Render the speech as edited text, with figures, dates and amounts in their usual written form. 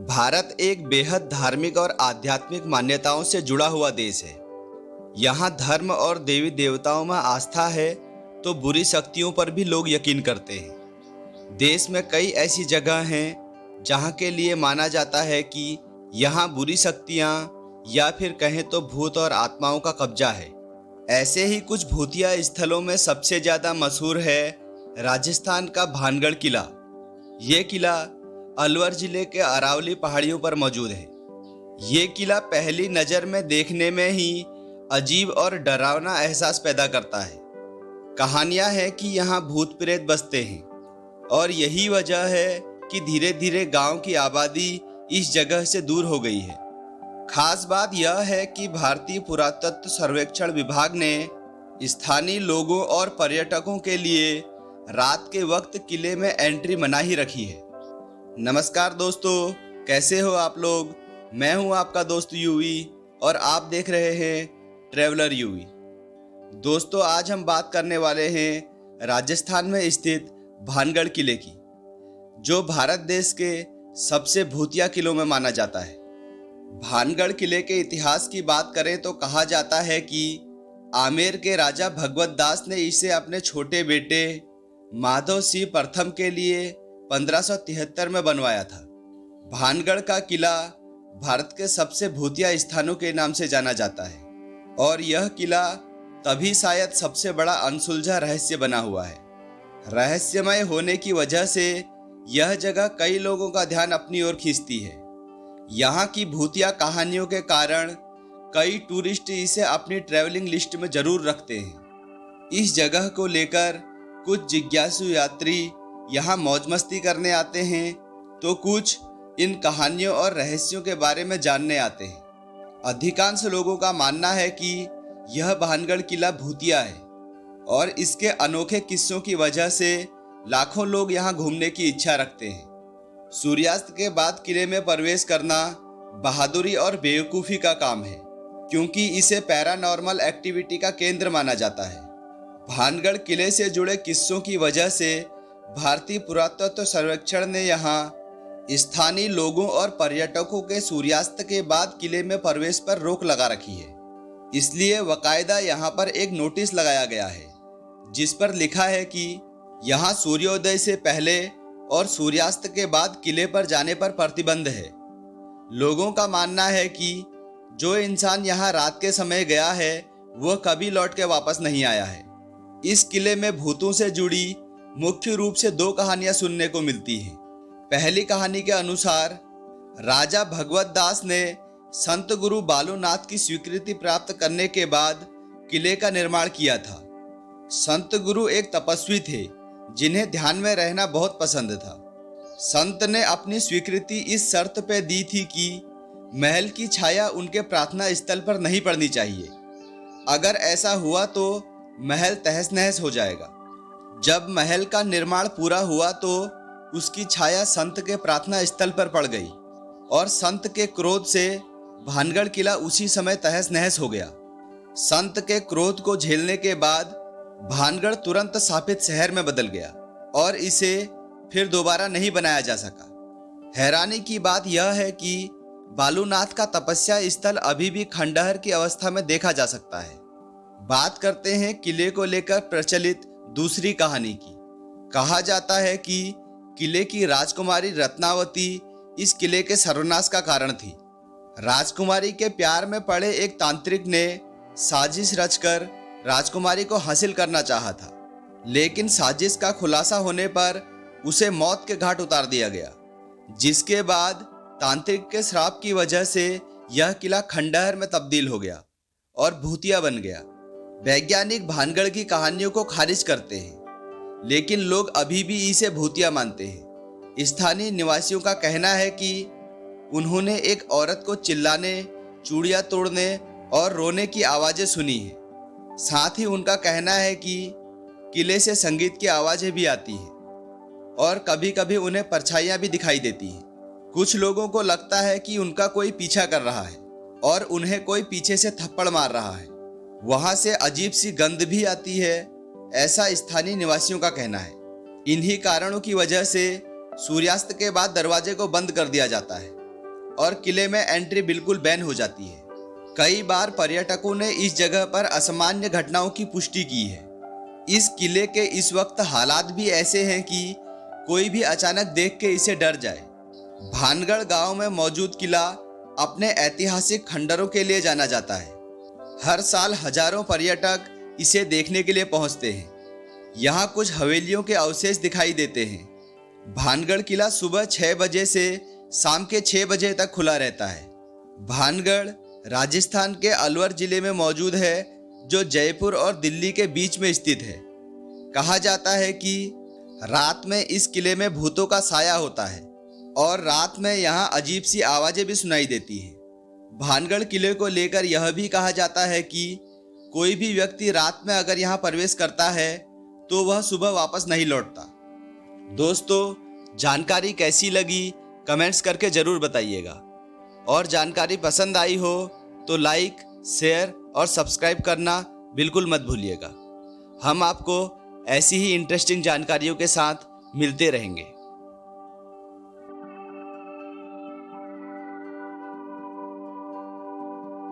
भारत एक बेहद धार्मिक और आध्यात्मिक मान्यताओं से जुड़ा हुआ देश है। यहाँ धर्म और देवी देवताओं में आस्था है तो बुरी शक्तियों पर भी लोग यकीन करते हैं। देश में कई ऐसी जगह हैं जहाँ के लिए माना जाता है कि यहाँ बुरी शक्तियाँ या फिर कहें तो भूत और आत्माओं का कब्जा है। ऐसे ही कुछ भूतिया स्थलों में सबसे ज़्यादा मशहूर है राजस्थान का भानगढ़ किला। ये किला अलवर जिले के अरावली पहाड़ियों पर मौजूद है। ये किला पहली नज़र में देखने में ही अजीब और डरावना एहसास पैदा करता है। कहानियाँ हैं कि यहाँ भूत प्रेत बसते हैं और यही वजह है कि धीरे धीरे गांव की आबादी इस जगह से दूर हो गई है। खास बात यह है कि भारतीय पुरातत्व सर्वेक्षण विभाग ने स्थानीय लोगों और पर्यटकों के लिए रात के वक्त किले में एंट्री मना ही रखी है। नमस्कार दोस्तों, कैसे हो आप लोग। मैं हूं आपका दोस्त यूवी और आप देख रहे हैं ट्रैवलर यूवी। दोस्तों, आज हम बात करने वाले हैं राजस्थान में स्थित भानगढ़ किले की, जो भारत देश के सबसे भूतिया किलों में माना जाता है। भानगढ़ किले के इतिहास की बात करें तो कहा जाता है कि आमेर के राजा भगवत दास ने इसे अपने छोटे बेटे माधव सिंह प्रथम के लिए 1573 में बनवाया था। भानगढ़ का किला भारत के सबसे भूतिया स्थानों के नाम से जाना जाता है और यह किला तभी शायद सबसे बड़ा अनसुलझा रहस्य बना हुआ है। रहस्यमय होने की वजह से यह जगह कई लोगों का ध्यान अपनी ओर खींचती है। यहाँ की भूतिया कहानियों के कारण कई टूरिस्ट इसे अपनी ट्रैवलिंग लिस्ट में जरूर रखते हैं। इस जगह को लेकर कुछ जिज्ञासु यात्री यहाँ मौज मस्ती करने आते हैं तो कुछ इन कहानियों और रहस्यों के बारे में जानने आते हैं। अधिकांश लोगों का मानना है कि यह भानगढ़ किला भूतिया है और इसके अनोखे किस्सों की वजह से लाखों लोग यहाँ घूमने की इच्छा रखते हैं। सूर्यास्त के बाद किले में प्रवेश करना बहादुरी और बेवकूफ़ी का काम है, क्योंकि इसे पैरानॉर्मल एक्टिविटी का केंद्र माना जाता है। भानगढ़ किले से जुड़े किस्सों की वजह से भारतीय पुरातत्व सर्वेक्षण ने यहाँ स्थानीय लोगों और पर्यटकों के सूर्यास्त के बाद किले में प्रवेश पर रोक लगा रखी है। इसलिए बाकायदा यहाँ पर एक नोटिस लगाया गया है जिस पर लिखा है कि यहाँ सूर्योदय से पहले और सूर्यास्त के बाद किले पर जाने पर प्रतिबंध है। लोगों का मानना है कि जो इंसान यहाँ रात के समय गया है वह कभी लौट के वापस नहीं आया है। इस किले में भूतों से जुड़ी मुख्य रूप से दो कहानियां सुनने को मिलती हैं। पहली कहानी के अनुसार राजा भगवत दास ने संत गुरु बालूनाथ की स्वीकृति प्राप्त करने के बाद किले का निर्माण किया था। संत गुरु एक तपस्वी थे जिन्हें ध्यान में रहना बहुत पसंद था। संत ने अपनी स्वीकृति इस शर्त पे दी थी कि महल की छाया उनके प्रार्थना स्थल पर नहीं पड़नी चाहिए। अगर ऐसा हुआ तो महल तहस नहस हो जाएगा। जब महल का निर्माण पूरा हुआ तो उसकी छाया संत के प्रार्थना स्थल पर पड़ गई और संत के क्रोध से भानगढ़ किला उसी समय तहस नहस हो गया। संत के क्रोध को झेलने के बाद भानगढ़ तुरंत शापित शहर में बदल गया और इसे फिर दोबारा नहीं बनाया जा सका। हैरानी की बात यह है कि बालूनाथ का तपस्या स्थल अभी भी खंडहर की अवस्था में देखा जा सकता है। बात करते हैं किले को लेकर प्रचलित दूसरी कहानी की। कहा जाता है कि किले की राजकुमारी रत्नावती इस किले के सर्वनाश का कारण थी। राजकुमारी के प्यार में पड़े एक तांत्रिक ने साजिश रचकर राजकुमारी को हासिल करना चाहा था, लेकिन साजिश का खुलासा होने पर उसे मौत के घाट उतार दिया गया, जिसके बाद तांत्रिक के श्राप की वजह से यह किला खंडहर में तब्दील हो गया और भूतिया बन गया। वैज्ञानिक भानगढ़ की कहानियों को खारिज करते हैं, लेकिन लोग अभी भी इसे भूतिया मानते हैं। स्थानीय निवासियों का कहना है कि उन्होंने एक औरत को चिल्लाने, चूड़ियाँ तोड़ने और रोने की आवाज़ें सुनी हैं। साथ ही उनका कहना है कि किले से संगीत की आवाज़ें भी आती हैं और कभी कभी उन्हें परछाइयाँ भी दिखाई देती हैं। कुछ लोगों को लगता है कि उनका कोई पीछा कर रहा है और उन्हें कोई पीछे से थप्पड़ मार रहा है। वहाँ से अजीब सी गंध भी आती है, ऐसा स्थानीय निवासियों का कहना है। इन्हीं कारणों की वजह से सूर्यास्त के बाद दरवाजे को बंद कर दिया जाता है और किले में एंट्री बिल्कुल बैन हो जाती है। कई बार पर्यटकों ने इस जगह पर असामान्य घटनाओं की पुष्टि की है। इस किले के इस वक्त हालात भी ऐसे हैं कि कोई भी अचानक देख के इसे डर जाए। भानगढ़ गांव में मौजूद किला अपने ऐतिहासिक खंडरों के लिए जाना जाता है। हर साल हजारों पर्यटक इसे देखने के लिए पहुंचते हैं। यहाँ कुछ हवेलियों के अवशेष दिखाई देते हैं। भानगढ़ किला सुबह 6 बजे से शाम के 6 बजे तक खुला रहता है। भानगढ़ राजस्थान के अलवर जिले में मौजूद है, जो जयपुर और दिल्ली के बीच में स्थित है। कहा जाता है कि रात में इस किले में भूतों का साया होता है और रात में यहाँ अजीब सी आवाजें भी सुनाई देती हैं। भानगढ़ किले को लेकर यह भी कहा जाता है कि कोई भी व्यक्ति रात में अगर यहाँ प्रवेश करता है तो वह सुबह वापस नहीं लौटता। दोस्तों, जानकारी कैसी लगी कमेंट्स करके ज़रूर बताइएगा, और जानकारी पसंद आई हो तो लाइक, शेयर और सब्सक्राइब करना बिल्कुल मत भूलिएगा। हम आपको ऐसी ही इंटरेस्टिंग जानकारियों के साथ मिलते रहेंगे।